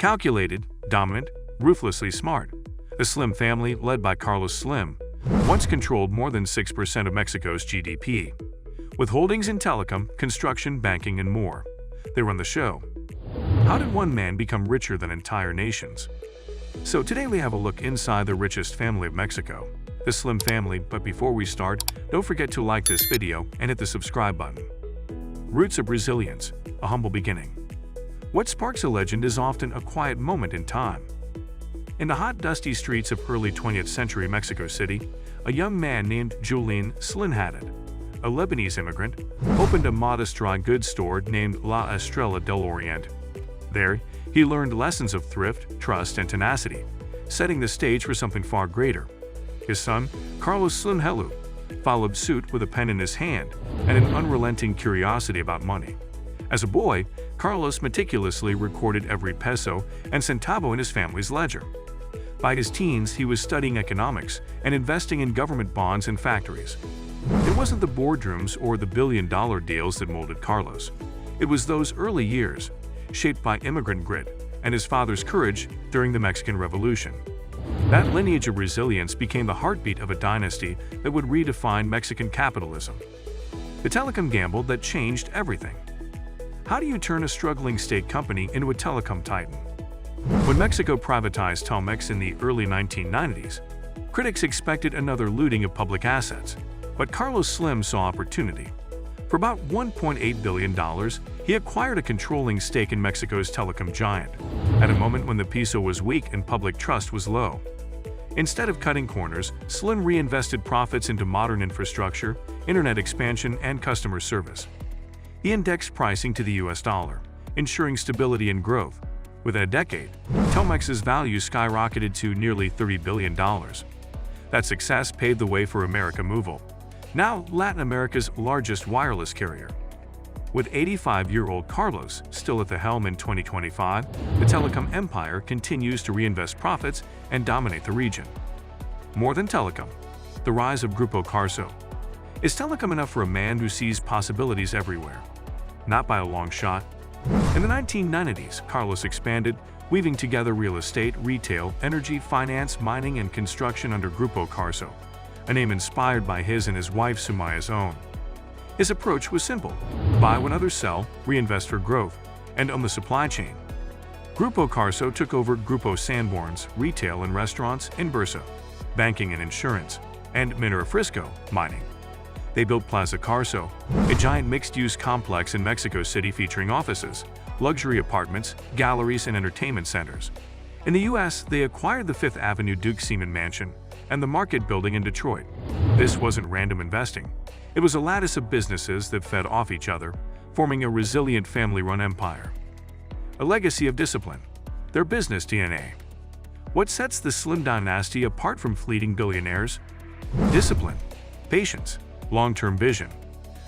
Calculated, dominant, ruthlessly smart, the Slim family, led by Carlos Slim, once controlled more than 6% of Mexico's GDP. With holdings in telecom, construction, banking, and more, they run the show. How did one man become richer than entire nations? So today we have a look inside the richest family of Mexico, the Slim family. But before we start, don't forget to like this video and hit the subscribe button. Roots of resilience, a humble beginning. What sparks a legend is often a quiet moment in time. In the hot, dusty streets of early 20th century Mexico City, a young man named Julian Slim Helú, a Lebanese immigrant, opened a modest dry goods store named La Estrella del Oriente. There, he learned lessons of thrift, trust, and tenacity, setting the stage for something far greater. His son, Carlos Slim Helú, followed suit with a pen in his hand and an unrelenting curiosity about money. As a boy, Carlos meticulously recorded every peso and centavo in his family's ledger. By his teens, he was studying economics and investing in government bonds and factories. It wasn't the boardrooms or the billion-dollar deals that molded Carlos. It was those early years, shaped by immigrant grit and his father's courage during the Mexican Revolution. That lineage of resilience became the heartbeat of a dynasty that would redefine Mexican capitalism. The telecom gamble that changed everything. How do you turn a struggling state company into a telecom titan? When Mexico privatized Telmex in the early 1990s, critics expected another looting of public assets, but Carlos Slim saw opportunity. For about $1.8 billion, he acquired a controlling stake in Mexico's telecom giant, at a moment when the peso was weak and public trust was low. Instead of cutting corners, Slim reinvested profits into modern infrastructure, internet expansion, and customer service. He indexed pricing to the US dollar, ensuring stability and growth. Within a decade, Telmex's value skyrocketed to nearly $30 billion. That success paved the way for América Móvil, now Latin America's largest wireless carrier. With 85-year-old Carlos still at the helm in 2025, the telecom empire continues to reinvest profits and dominate the region. More than telecom, the rise of Grupo Carso. Is telecom enough for a man who sees possibilities everywhere? Not by a long shot. In the 1990s, Carlos expanded, weaving together real estate, retail, energy, finance, mining, and construction under Grupo Carso, a name inspired by his and his wife Sumaya's own. His approach was simple: buy when others sell, reinvest for growth, and own the supply chain. Grupo Carso took over Grupo Sanborn's retail and restaurants, Inbursa, banking and insurance, and Minera Frisco, mining. They built Plaza Carso, a giant mixed-use complex in Mexico City featuring offices, luxury apartments, galleries, and entertainment centers. In the U.S., they acquired the Fifth Avenue Duke Seaman Mansion and the Market Building in Detroit. This wasn't random investing. It was a lattice of businesses that fed off each other, forming a resilient family-run empire. A legacy of discipline, their business DNA. What sets the Slim dynasty apart from fleeting billionaires? Discipline, patience, long-term vision.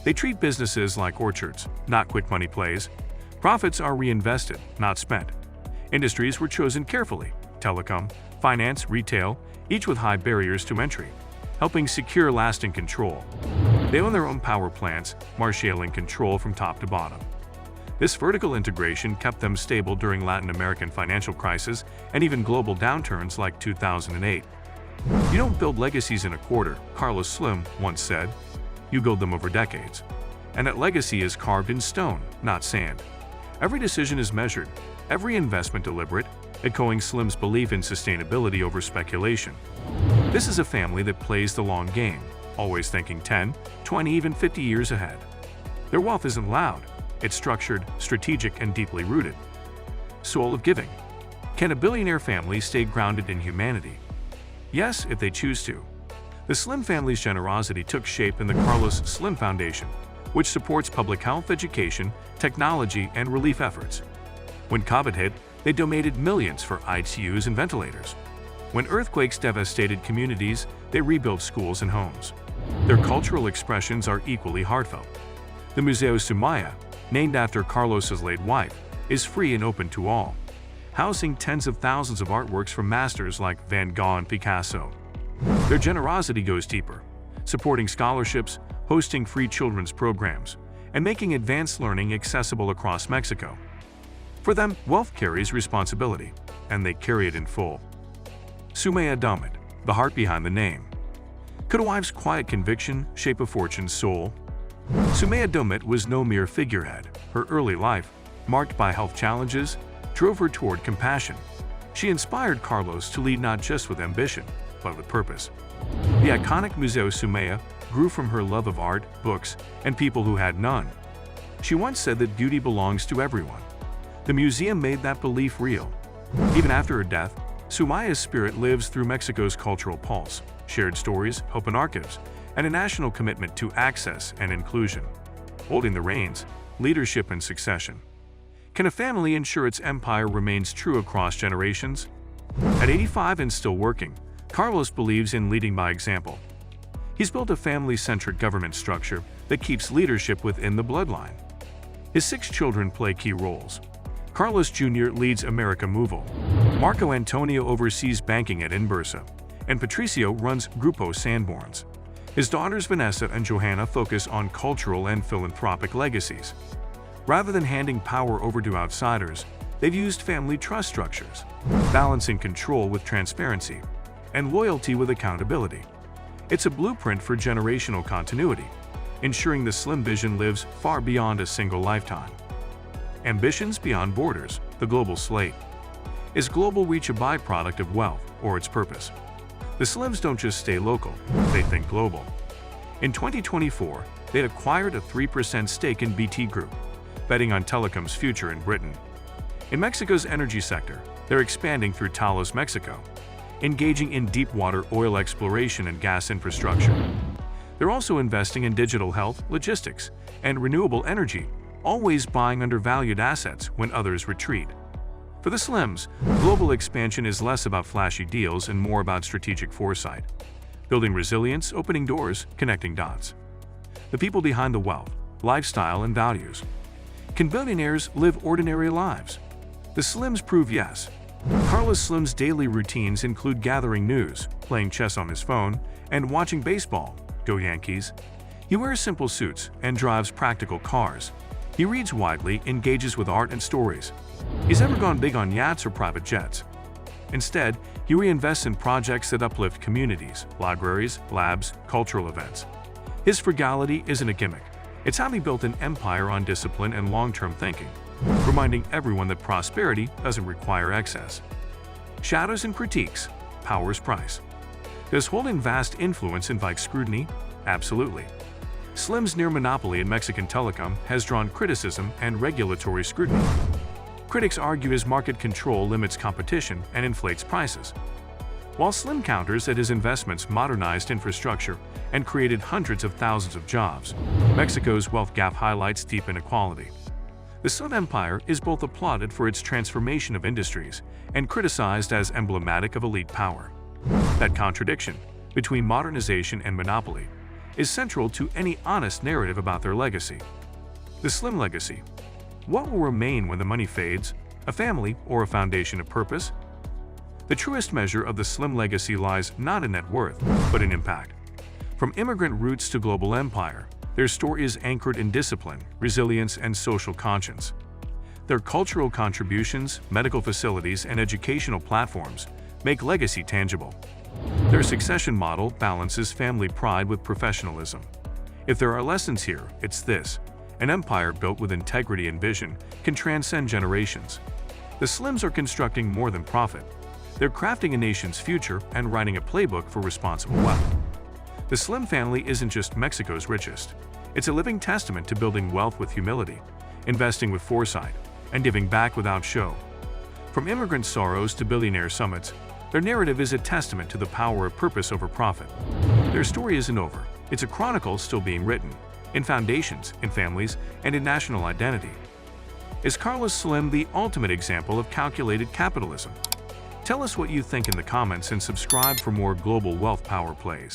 They treat businesses like orchards, not quick money plays. Profits are reinvested, not spent. Industries were chosen carefully: telecom, finance, retail, each with high barriers to entry, helping secure lasting control. They own their own power plants, marshaling control from top to bottom. This vertical integration kept them stable during Latin American financial crisis and even global downturns like 2008. "You don't build legacies in a quarter," Carlos Slim once said. "You build them over decades." And that legacy is carved in stone, not sand. Every decision is measured, every investment deliberate, echoing Slim's belief in sustainability over speculation. This is a family that plays the long game, always thinking 10, 20, even 50 years ahead. Their wealth isn't loud, it's structured, strategic, and deeply rooted. Soul of giving. Can a billionaire family stay grounded in humanity? Yes, if they choose to. The Slim family's generosity took shape in the Carlos Slim Foundation, which supports public health, education, technology, and relief efforts. When COVID hit, they donated millions for ICUs and ventilators. When earthquakes devastated communities, they rebuilt schools and homes. Their cultural expressions are equally heartfelt. The Museo Sumaya, named after Carlos's late wife, is free and open to all, housing tens of thousands of artworks from masters like Van Gogh and Picasso. Their generosity goes deeper, supporting scholarships, hosting free children's programs, and making advanced learning accessible across Mexico. For them, wealth carries responsibility, and they carry it in full. Sumaya Damit, the heart behind the name. Could a wife's quiet conviction shape a fortune's soul? Sumaya Damit was no mere figurehead. Her early life, marked by health challenges, drove her toward compassion. She inspired Carlos to lead not just with ambition, but with purpose. The iconic Museo Sumaya grew from her love of art, books, and people who had none. She once said that beauty belongs to everyone. The museum made that belief real. Even after her death, Sumaya's spirit lives through Mexico's cultural pulse, shared stories, hope and archives, and a national commitment to access and inclusion. Holding the reins, leadership and succession. Can a family ensure its empire remains true across generations? At 85 and still working, Carlos believes in leading by example. He's built a family-centric government structure that keeps leadership within the bloodline. His 6 children play key roles. Carlos Jr. leads América Móvil. Marco Antonio oversees banking at Inbursa, and Patricio runs Grupo Sanborns. His daughters Vanessa and Johanna focus on cultural and philanthropic legacies. Rather than handing power over to outsiders, they've used family trust structures, balancing control with transparency, and loyalty with accountability. It's a blueprint for generational continuity, ensuring the Slim vision lives far beyond a single lifetime. Ambitions beyond borders, the global slate. Is global reach a byproduct of wealth or its purpose? The Slims don't just stay local, they think global. In 2024, they'd acquired a 3% stake in BT Group, betting on telecom's future in Britain. In Mexico's energy sector, they're expanding through Talos, Mexico, engaging in deep-water oil exploration and gas infrastructure. They're also investing in digital health, logistics, and renewable energy, always buying undervalued assets when others retreat. For the Slims, global expansion is less about flashy deals and more about strategic foresight, building resilience, opening doors, connecting dots. The people behind the wealth, lifestyle, and values. Can billionaires live ordinary lives? The Slims prove yes. Carlos Slim's daily routines include gathering news, playing chess on his phone, and watching baseball. Go Yankees! He wears simple suits and drives practical cars. He reads widely, engages with art and stories. He's never gone big on yachts or private jets. Instead, he reinvests in projects that uplift communities, libraries, labs, cultural events. His frugality isn't a gimmick. It's how he built an empire on discipline and long-term thinking, reminding everyone that prosperity doesn't require excess. Shadows and critiques, power's price. Does holding vast influence invite scrutiny? Absolutely. Slim's near monopoly in Mexican telecom has drawn criticism and regulatory scrutiny. Critics argue his market control limits competition and inflates prices, while Slim counters that his investments modernized infrastructure and created hundreds of thousands of jobs. Mexico's wealth gap highlights deep inequality. The Slim empire is both applauded for its transformation of industries and criticized as emblematic of elite power. That contradiction between modernization and monopoly is central to any honest narrative about their legacy. The Slim legacy. What will remain when the money fades? A family or a foundation of purpose? The truest measure of the Slim legacy lies not in net worth, but in impact. From immigrant roots to global empire, their story is anchored in discipline, resilience, and social conscience. Their cultural contributions, medical facilities, and educational platforms make legacy tangible. Their succession model balances family pride with professionalism. If there are lessons here, it's this: an empire built with integrity and vision can transcend generations. The Slims are constructing more than profit. They're crafting a nation's future and writing a playbook for responsible wealth. The Slim family isn't just Mexico's richest. It's a living testament to building wealth with humility, investing with foresight, and giving back without show. From immigrant sorrows to billionaire summits, their narrative is a testament to the power of purpose over profit. Their story isn't over. It's a chronicle still being written, in foundations, in families, and in national identity. Is Carlos Slim the ultimate example of calculated capitalism? Tell us what you think in the comments and subscribe for more global wealth power plays.